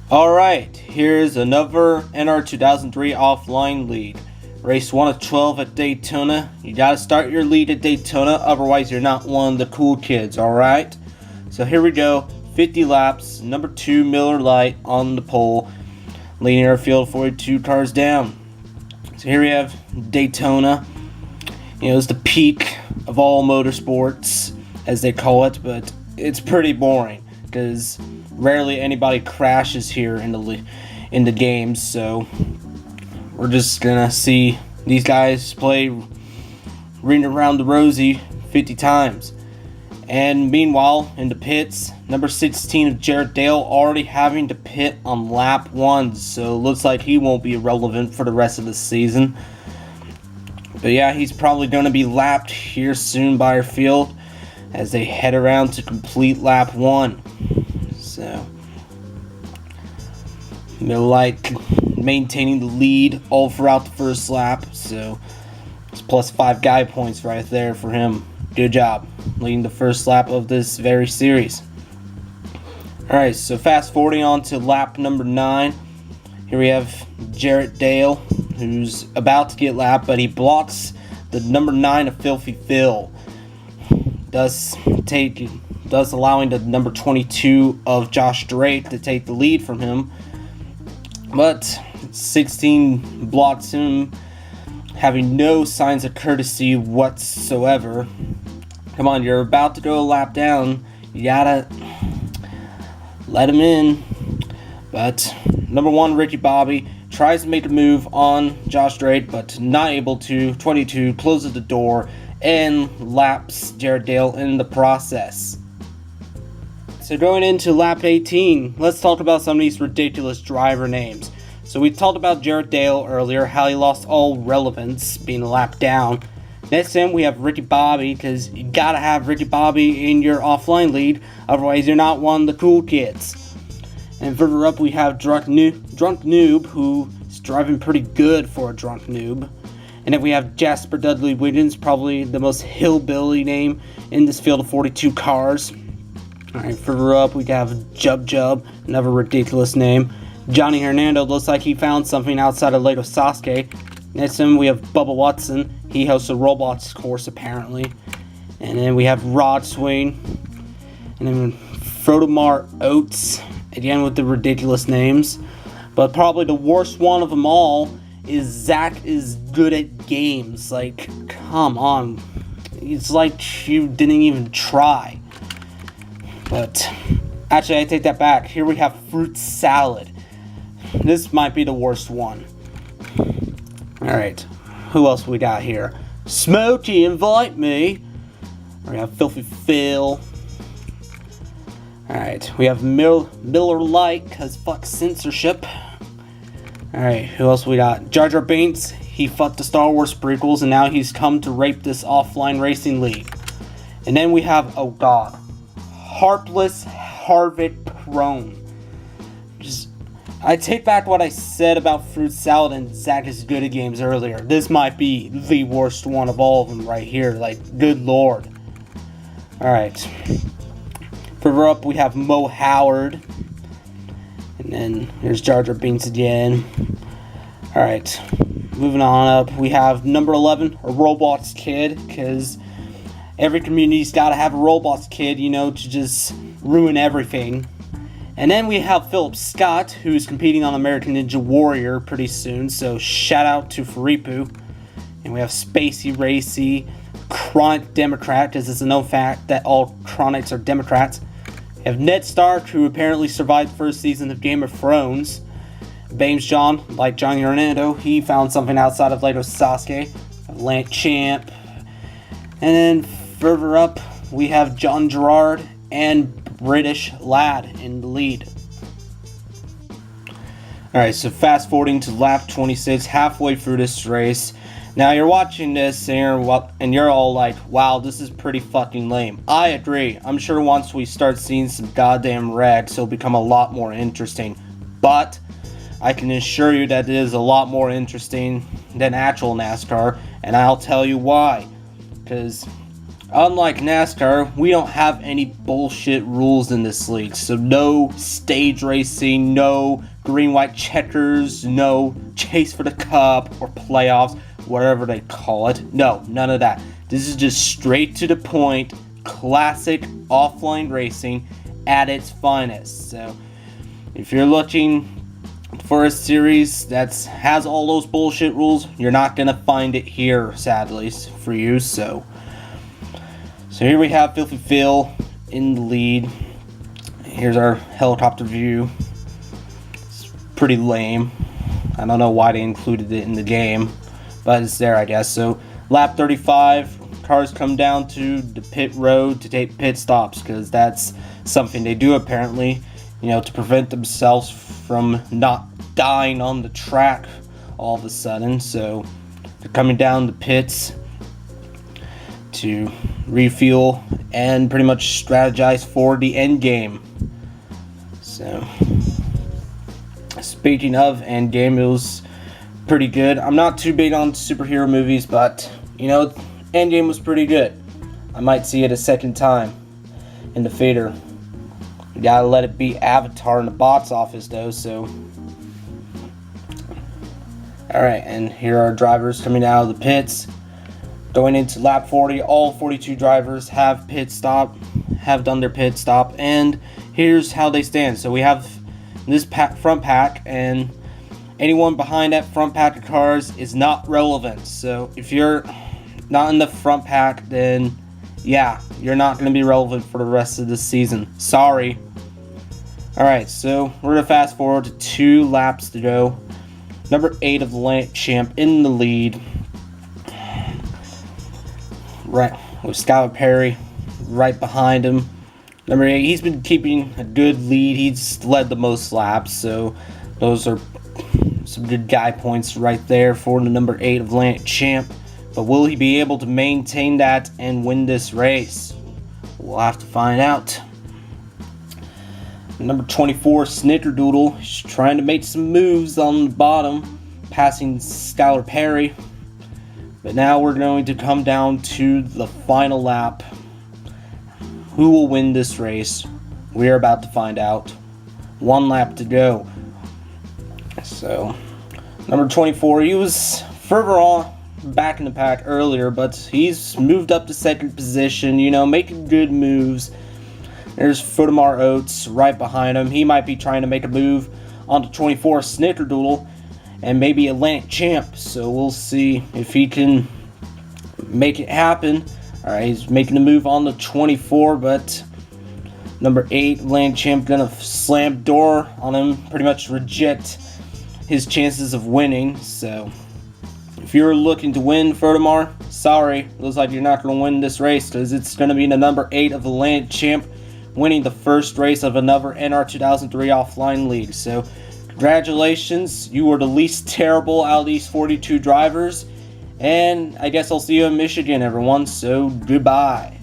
Alright, here's another NR2003 offline lead. Race 1 of 12 at Daytona. You gotta start your lead at Daytona, otherwise you're not one of the cool kids, alright? So here we go, 50 laps, number 2 Miller Lite on the pole, leading our field 42 cars down. So here we have Daytona. You know, it's the peak of all motorsports, as they call it, but it's pretty boring, because rarely anybody crashes here in the games, so we're just gonna see these guys play ring around the rosy 50 times. And meanwhile, in the pits, number 16 of Jarrett Dale already having to pit on lap 1, so looks like he won't be relevant for the rest of the season. But yeah, he's probably gonna be lapped here soon by our field as they head around to complete lap 1. So, Miller Lite maintaining the lead all throughout the first lap. So, it's plus 5 guy points right there for him. Good job leading the first lap of this very series. Alright, so fast forwarding on to lap number 9. Here we have Jarrett Dale, who's about to get lapped, but he blocks the number 9 of Filthy Phil. Thus allowing the number 22 of Josh Drake to take the lead from him. But 16 blocks him, having no signs of courtesy whatsoever. Come on, you're about to go a lap down. You gotta let him in. But number 1, Ricky Bobby, tries to make a move on Josh Drake, but not able to. 22 closes the door and laps Jarrett Dale in the process. So going into lap 18, let's talk about some of these ridiculous driver names. So we talked about Jarrett Dale earlier, how he lost all relevance being a lap down. Next in we have Ricky Bobby, because you gotta have Ricky Bobby in your offline lead, otherwise you're not one of the cool kids. And further up we have Drunk Noob, who's driving pretty good for a drunk noob. And then we have Jasper Dudley Wiggins, probably the most hillbilly name in this field of 42 cars. Alright, further up we have Jub, another ridiculous name. Johnny Hernando looks like he found something outside of Lake Sasuke. Next to him we have Bubba Watson. He hosts a Roblox course apparently. And then we have Rod Swain. And then Frodomar Oates, again with the ridiculous names. But probably the worst one of them all is Zach is good at games. Like, come on. It's like you didn't even try. But, actually I take that back. Here we have Fruit Salad. This might be the worst one. Alright, who else we got here? Smokey, invite me. We have Filthy Phil. Alright, we have Miller Lite, cause fuck censorship. Alright, who else we got? Jar Jar Binks, he fucked the Star Wars prequels and now he's come to rape this offline racing league. And then we have, oh god, Harpless Harvick Prone. I take back what I said about Fruit Salad and Zach is good at games earlier. This might be the worst one of all of them right here. Like, good lord. Alright. Further up, we have Mo Howard. And then here's Jar Jar Binks again. Alright. Moving on up, we have number 11, a Roblox kid. Because every community's got to have a Roblox kid, you know, to just ruin everything. And then we have Philip Scott, who's competing on American Ninja Warrior pretty soon, so shout out to Faripu. And we have Spacey Racy, Chronic Democrat, because it's a known fact that all Chronics are Democrats. We have Ned Stark, who apparently survived the first season of Game of Thrones. Bames John, like Johnny Hernando, he found something outside of Lake Sasuke. Lance Champ. And then further up, we have John Gerard and British Lad in the lead. Alright, so fast forwarding to lap 26, halfway through this race. Now you're watching this and you're all like, wow, this is pretty fucking lame. I agree. I'm sure once we start seeing some goddamn wrecks, it'll become a lot more interesting. But I can assure you that it is a lot more interesting than actual NASCAR, and I'll tell you why. Because Unlike NASCAR, we don't have any bullshit rules in this league. So no stage racing, no green-white checkers, no chase for the cup or playoffs, whatever they call it. No, none of that. This is just straight to the point, classic offline racing at its finest. So if you're looking for a series that has all those bullshit rules, you're not going to find it here, sadly, for you. So here we have Filthy Phil in the lead. Here's our helicopter view. It's pretty lame. I don't know why they included it in the game, but it's there, I guess. So lap 35, cars come down to the pit road to take pit stops, because that's something they do apparently, to prevent themselves from not dying on the track all of a sudden. So they're coming down the pits to refuel and pretty much strategize for the end game. So speaking of end game, it was pretty good. I'm not too big on superhero movies, but end game was pretty good. I might see it a second time in the theater. You gotta let it beat Avatar in the box office though. So alright, and here are drivers coming out of the pits. Going into lap 40, all 42 drivers have done their pit stop, and here's how they stand. So we have this front pack, and anyone behind that front pack of cars is not relevant. So if you're not in the front pack, then yeah, you're not going to be relevant for the rest of the season. Sorry. Alright, so we're going to fast forward to 2 laps to go. Number 8 of the Land Champ in the lead. Right, with Skylar Perry right behind him. Number 8, he's been keeping a good lead. He's led the most laps, so those are some good guy points right there for the number 8 of Land Champ. But will he be able to maintain that and win this race? We'll have to find out. Number 24, Snickerdoodle, he's trying to make some moves on the bottom, passing Skylar Perry. But now we're going to come down to the final lap. Who will win this race? We're about to find out. 1 lap to go. So, number 24, he was further on back in the pack earlier, but he's moved up to second position, making good moves. There's Fotomar Oates right behind him. He might be trying to make a move onto 24 Snickerdoodle and maybe Atlantic Champ. So we'll see if he can make it happen. Alright, he's making a move on the 24, but number 8, Atlantic Champ, gonna slam door on him, pretty much reject his chances of winning. So if you're looking to win, Fotomar, sorry, looks like you're not going to win this race, because it's going to be the number 8 of the Atlantic Champ winning the first race of another NR2003 offline league. So congratulations, you were the least terrible out of these 42 drivers, and I guess I'll see you in Michigan, everyone, so goodbye.